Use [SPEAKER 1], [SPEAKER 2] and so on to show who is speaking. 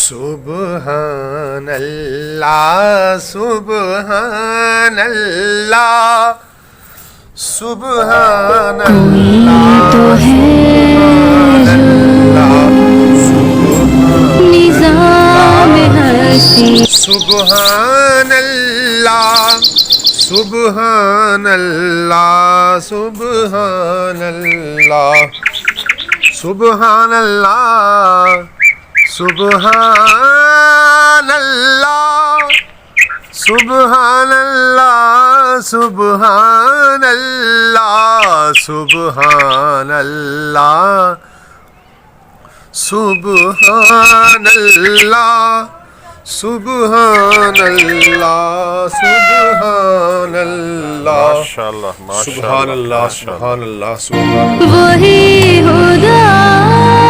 [SPEAKER 1] سبحان اللہ سبحان اللہ سبحان اللہ
[SPEAKER 2] تو ہے نظام ہستی
[SPEAKER 1] سبحان اللہ سبحان اللہ سبحان اللہ سبحان اللہ سبحان اللہ سبحان اللہ سبحان اللہ سبحان اللہ سبحان اللہ سبحان اللہ سبحان اللہ
[SPEAKER 3] ماشاءاللہ
[SPEAKER 1] سبحان اللہ سبحان اللہ سبحان اللہ
[SPEAKER 2] وہی خدا